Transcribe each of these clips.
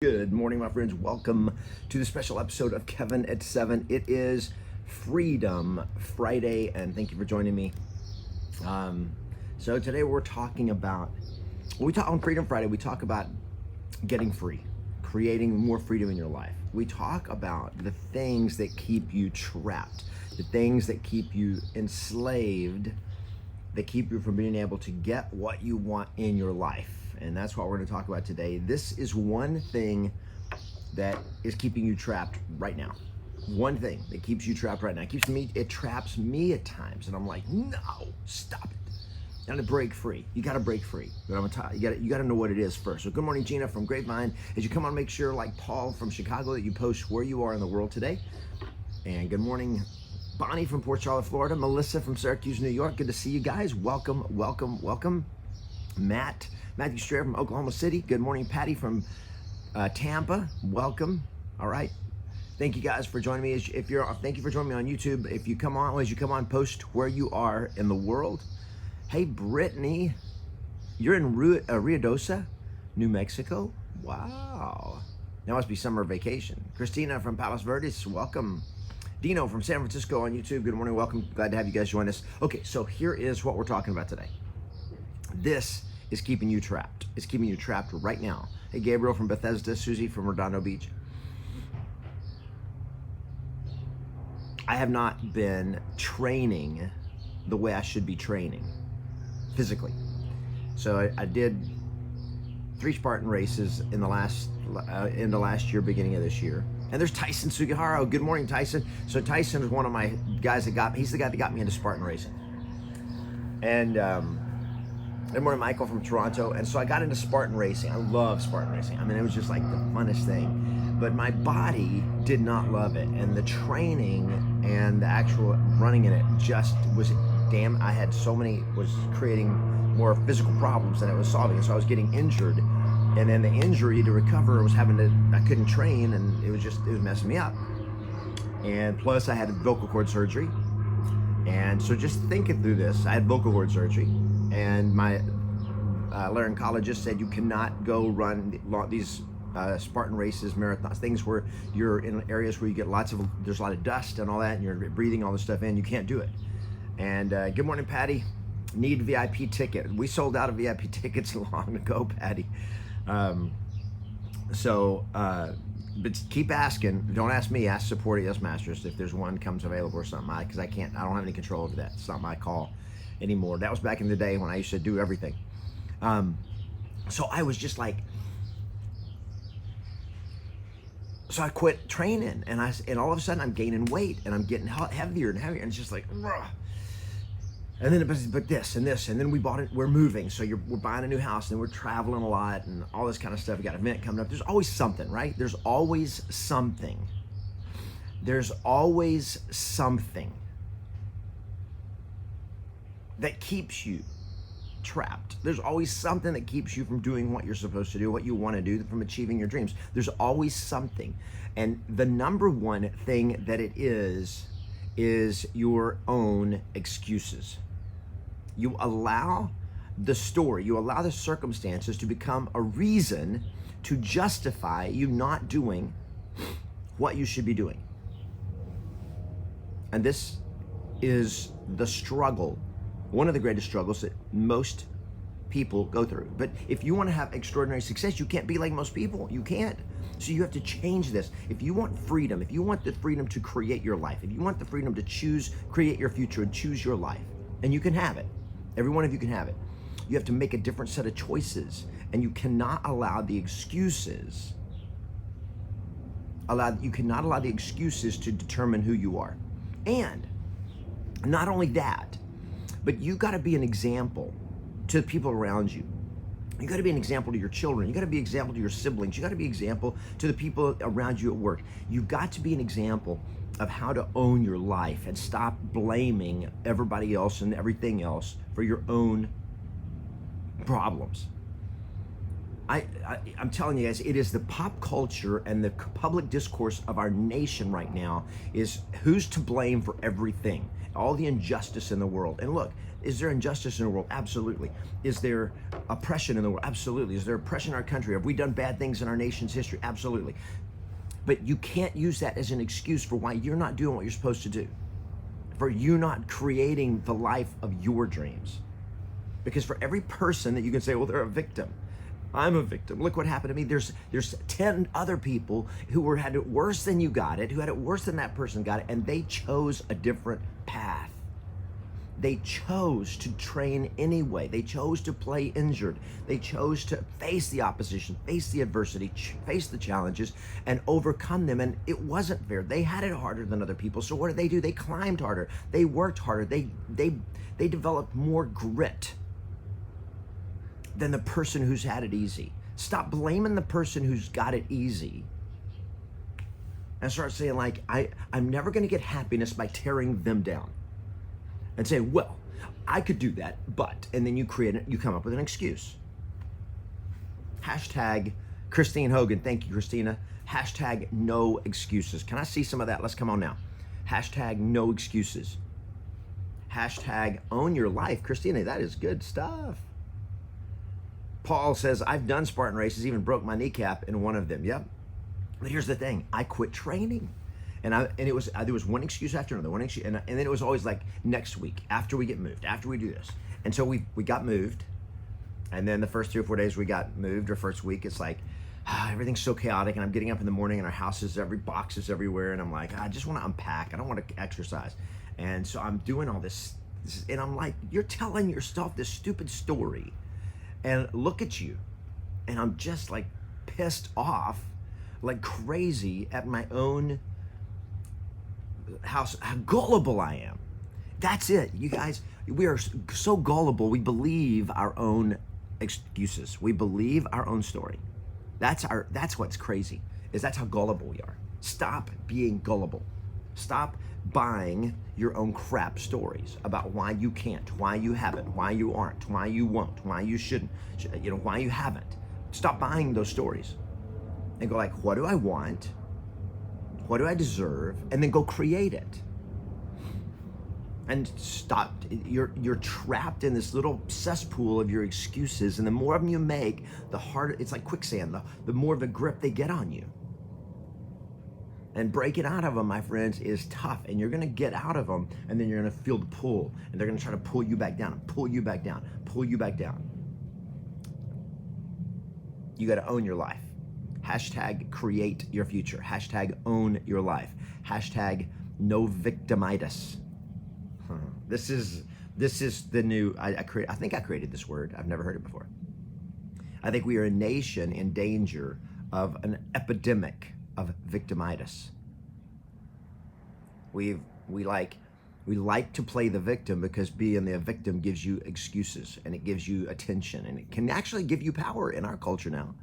Good morning, my friends. Welcome to the special episode of Kevin at 7. It is Freedom Friday, and thank you for joining me. So today we're talking about, when we talk on Freedom Friday, we talk about getting free, creating more freedom in your life. We talk about the things that keep you trapped, the things that keep you enslaved, that keep you from being able to get what you want in your life. And that's what we're going to talk about today. This is one thing that is keeping you trapped right now. One thing that keeps you trapped right now. It traps me at times. And I'm like, no, stop it. You gotta break free. You gotta break free. But you gotta know what it is first. So good morning, Gina from Grapevine. As you come on, make sure, like Paul from Chicago, that you post where you are in the world today. And good morning, Bonnie from Port Charlotte, Florida. Melissa from Syracuse, New York. Good to see you guys. Welcome, welcome, welcome. Matthew Strayer from Oklahoma City. Good morning, Patty from Tampa. Welcome. All right. Thank you guys for joining me. Thank you for joining me on YouTube. If you come on, post where you are in the world. Hey, Brittany, you're in Ruidosa, New Mexico. Wow. That must be summer vacation. Christina from Palos Verdes. Welcome. Dino from San Francisco on YouTube. Good morning. Welcome. Glad to have you guys join us. Okay, so here is what we're talking about today. This is keeping you trapped. It's keeping you trapped right now. Hey, Gabriel from Bethesda, Susie from Redondo Beach. I have not been training the way I should be training physically. So I did 3 Spartan races in the last year, beginning of this year. And there's Tyson Sugihara. Good morning, Tyson. So Tyson is one of my guys he's the guy that got me into Spartan racing. And good morning, Michael from Toronto. And so I got into Spartan racing. I love Spartan racing. I mean, it was just like the funnest thing. But my body did not love it. And the training and the actual running in it just was, I had was creating more physical problems than it was solving. And so I was getting injured. And then the injury to recover I couldn't train, and it was messing me up. And plus I had vocal cord surgery. And so just thinking through this, I had vocal cord surgery. And my laryngologist said you cannot go run these Spartan races, marathons, things where you're in areas where you get there's a lot of dust and all that, and you're breathing all this stuff in. You can't do it. And good morning, Patty. Need VIP ticket. We sold out of VIP tickets long ago, Patty. But keep asking. Don't ask me. Ask support at Yes Masters if there's one comes available or something. Because I don't have any control over that. It's not my call anymore. That was back in the day when I used to do everything. So I was just like, so I quit training, and all of a sudden I'm gaining weight, and I'm getting heavier and heavier, and it's just like, ugh. And then but this and this, and then we're moving, so we're buying a new house, and we're traveling a lot, and all this kind of stuff. We got an event coming up. There's always something, right? There's always something. There's always something that keeps you trapped. There's always something that keeps you from doing what you're supposed to do, what you want to do, from achieving your dreams. There's always something. And the number one thing that it is your own excuses. You allow the story, you allow the circumstances to become a reason to justify you not doing what you should be doing. And this is the struggle, one of the greatest struggles that most people go through. But if you want to have extraordinary success, you can't be like most people. You can't. So you have to change this. If you want freedom, if you want the freedom to create your life, if you want the freedom to create your future and choose your life, and you can have it, every one of you can have it, you have to make a different set of choices, and you cannot allow the excuses to determine who you are. And not only that, but you got to be an example to the people around you. You got to be an example to your children. You got to be an example to your siblings. You got to be an example to the people around you at work. You got to be an example of how to own your life and stop blaming everybody else and everything else for your own problems. I'm telling you guys, it is the pop culture and the public discourse of our nation right now is who's to blame for everything, all the injustice in the world. And look, is there injustice in the world? Absolutely. Is there oppression in the world? Absolutely. Is there oppression in our country? Have we done bad things in our nation's history? Absolutely. But you can't use that as an excuse for why you're not doing what you're supposed to do, for you not creating the life of your dreams. Because for every person that you can say, well, they're a victim. I'm a victim. Look what happened to me. There's 10 other people who had it worse than you got it, who had it worse than that person got it, and they chose a different path. They chose to train anyway. They chose to play injured. They chose to face the opposition, face the adversity, face the challenges, and overcome them. And it wasn't fair. They had it harder than other people. So what did? They climbed harder. They worked harder. They developed more grit than the person who's had it easy. Stop blaming the person who's got it easy and start saying, like, I'm never going to get happiness by tearing them down. And say, well, I could do that, but, and then you come up with an excuse. Hashtag Christine Hogan. Thank you, Christina. Hashtag no excuses. Can I see some of that? Let's come on now. Hashtag no excuses. Hashtag own your life. Christina, that is good stuff. Paul says, I've done Spartan races, even broke my kneecap in one of them. Yep. But here's the thing. I quit training. And there was one excuse after another, one excuse, and then it was always like next week, after we get moved, after we do this. And so we got moved, and then the first 3 or 4 days we got moved, or first week, it's like, everything's so chaotic, and I'm getting up in the morning, and our house is box is everywhere, and I'm like, I just want to unpack, I don't want to exercise. And so I'm doing all this, and I'm like, you're telling yourself this stupid story, and look at you, and I'm just like pissed off, like crazy at my own how gullible I am. That's it, you guys. We are so gullible. We believe our own excuses. We believe our own story. That's what's crazy. That's how gullible we are. Stop being gullible. Stop buying your own crap stories about why you can't, why you haven't, why you aren't, why you won't, why you shouldn't, why you haven't. Stop buying those stories and go like, what do I want? What do I deserve? And then go create it. And stop. You're trapped in this little cesspool of your excuses, and the more of them you make, the harder. It's like quicksand. The more of a grip they get on you. And breaking out of them, my friends, is tough. And you're gonna get out of them, and then you're gonna feel the pull, and they're gonna try to pull you back down, and pull you back down, pull you back down. You got to own your life. Hashtag create your future. Hashtag own your life. Hashtag no victimitis. This is the new, I think I created this word. I've never heard it before. I think we are a nation in danger of an epidemic of victimitis. We like to play the victim because being the victim gives you excuses, and it gives you attention, and it can actually give you power in our culture now.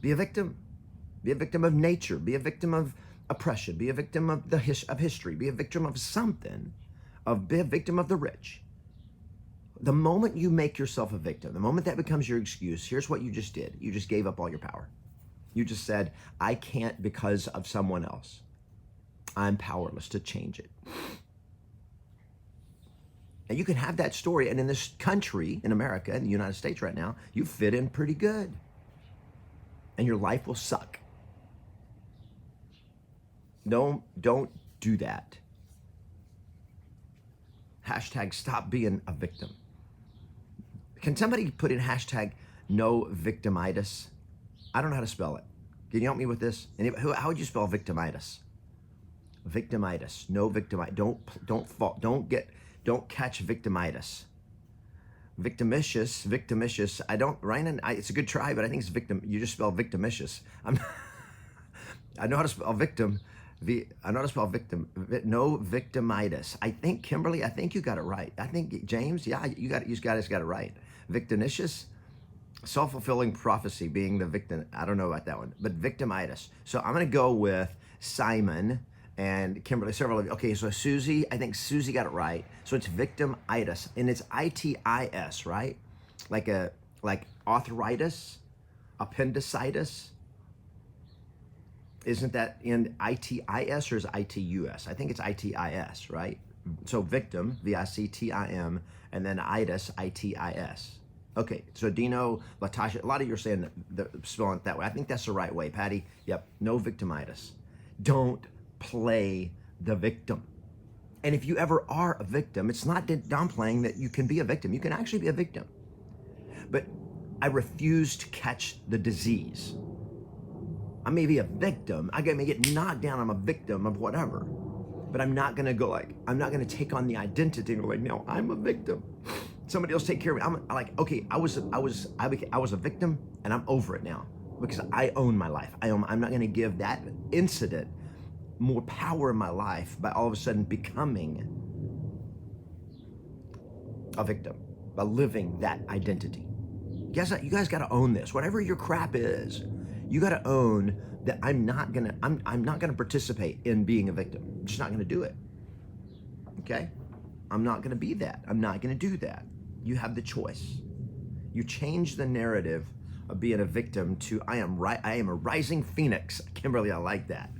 Be a victim. Be a victim of nature. Be a victim of oppression. Be a victim of history. Be a victim of something. Be a victim of the rich. The moment you make yourself a victim, the moment that becomes your excuse, here's what you just did. You just gave up all your power. You just said, I can't because of someone else. I'm powerless to change it. And you can have that story, and in this country, in America, in the United States right now, you fit in pretty good. And your life will suck. Don't do that. Hashtag stop being a victim. Can somebody put in hashtag no victimitis? I don't know how to spell it. Can you help me with this? How would you spell victimitis? Victimitis. No victimitis. Don't catch victimitis. Victimicious. Ryan, it's a good try, but I think it's victim. You just spell victimicious. I know how to spell victim. I know how to spell victim. No victimitis. I think Kimberly. I think you got it right. I think James. Yeah, you guys got it right. Victimicious, self-fulfilling prophecy, being the victim. I don't know about that one, but victimitis. So I'm gonna go with Simon and Kimberly, several of you. Okay, so Susie, I think Susie got it right. So it's victimitis, and it's ITIS, right? Like arthritis. Appendicitis, isn't that in ITIS or is it ITUS? I think it's ITIS, right? So victim, VICTIM, and then itis, ITIS. Okay, so Dino, Latasha, a lot of you are saying the spelling it that way. I think that's the right way. Patty, yep, no victimitis. Don't play the victim. And if you ever are a victim, it's not downplaying that you can be a victim. You can actually be a victim. But I refuse to catch the disease. I may be a victim. I may get knocked down. I'm a victim of whatever. But I'm not gonna go like, I'm not gonna take on the identity and go like, no, I'm a victim. Somebody else take care of me. I'm like, okay, I was a victim and I'm over it now because I own my life. I'm not gonna give that incident more power in my life by all of a sudden becoming a victim, by living that identity. You guys got to own this. Whatever your crap is, you got to own that I'm not gonna participate in being a victim. I'm just not gonna do it. Okay? I'm not gonna be that. I'm not gonna do that. You have the choice. You change the narrative of being a victim to I am a rising phoenix. Kimberly, I like that.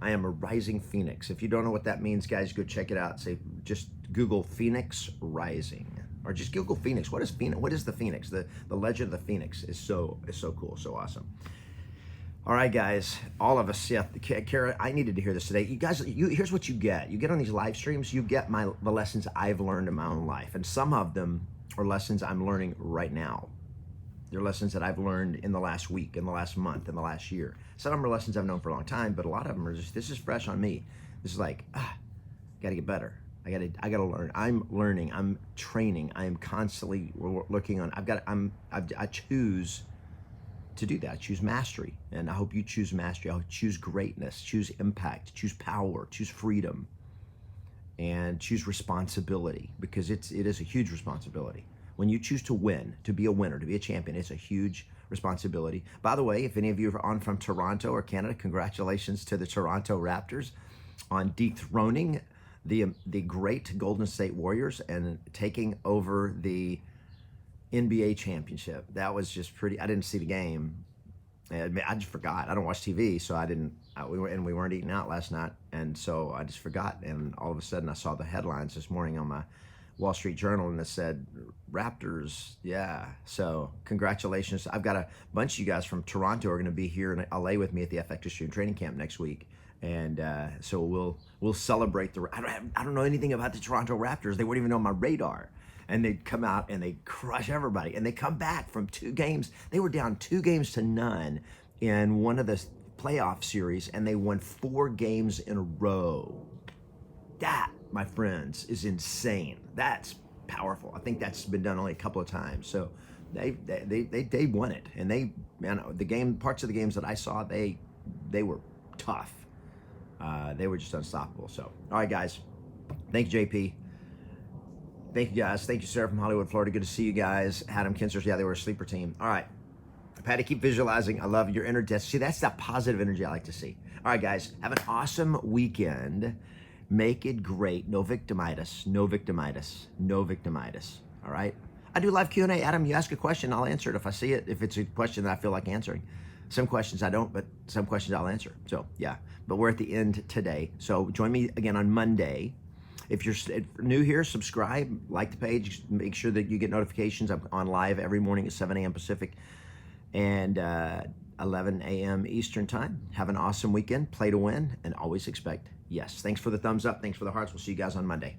I am a rising phoenix. If you don't know what that means, guys, go check it out. Say, just Google Phoenix Rising, or just Google Phoenix. What is Phoenix? What is the Phoenix? The legend of the Phoenix is so cool, so awesome. All right, guys, all of us. Yeah, Kara, I needed to hear this today. You guys, here's what you get. You get on these live streams. You get the lessons I've learned in my own life, and some of them are lessons I'm learning right now. They're lessons that I've learned in the last week, in the last month, in the last year. Some of them are lessons I've known for a long time, but a lot of them are just, this is fresh on me. This is like, gotta get better. I gotta learn. I'm learning. I'm training. I am constantly looking on. I choose to do that. I choose mastery, and I hope you choose mastery. I choose greatness, choose impact, choose power, choose freedom, and choose responsibility, because it is a huge responsibility. When you choose to win, to be a winner, to be a champion, it's a huge responsibility. By the way, if any of you are on from Toronto or Canada, congratulations to the Toronto Raptors on dethroning the great Golden State Warriors and taking over the NBA championship. That was just pretty. I didn't see the game. I just forgot. I don't watch TV, so I didn't. We weren't eating out last night, and so I just forgot. And all of a sudden, I saw the headlines this morning on my Wall Street Journal, and it said Raptors. Yeah. So congratulations. I've got a bunch of you guys from Toronto are going to be here in LA with me at the FX Extreme Training Camp next week, and so we'll celebrate the. I don't know anything about the Toronto Raptors. They weren't even on my radar. And they'd come out and they'd crush everybody. And they come back from 2 games. They were down 2-0 in one of the playoff series, and they won 4 games in a row. That, my friends, is insane. That's powerful. I think that's been done only a couple of times. So they won it. And parts of the games that I saw, they were tough. They were just unstoppable. So, all right, guys. Thank you, JP. Thank you, guys. Thank you, Sarah from Hollywood, Florida. Good to see you guys. Adam Kinsters, yeah, they were a sleeper team. All right. Patty, keep visualizing. I love your inner death. See, that's that positive energy I like to see. All right, guys, have an awesome weekend. Make it great. No victimitis. No victimitis. No victimitis. All right? I do live Q&A. Adam, you ask a question, I'll answer it if I see it, if it's a question that I feel like answering. Some questions I don't, but some questions I'll answer. So, yeah. But we're at the end today. So join me again on Monday. If you're new here, subscribe, like the page, make sure that you get notifications. I'm on live every morning at 7 a.m. Pacific and 11 a.m. Eastern time. Have an awesome weekend, play to win, and always expect yes. Thanks for the thumbs up. Thanks for the hearts. We'll see you guys on Monday.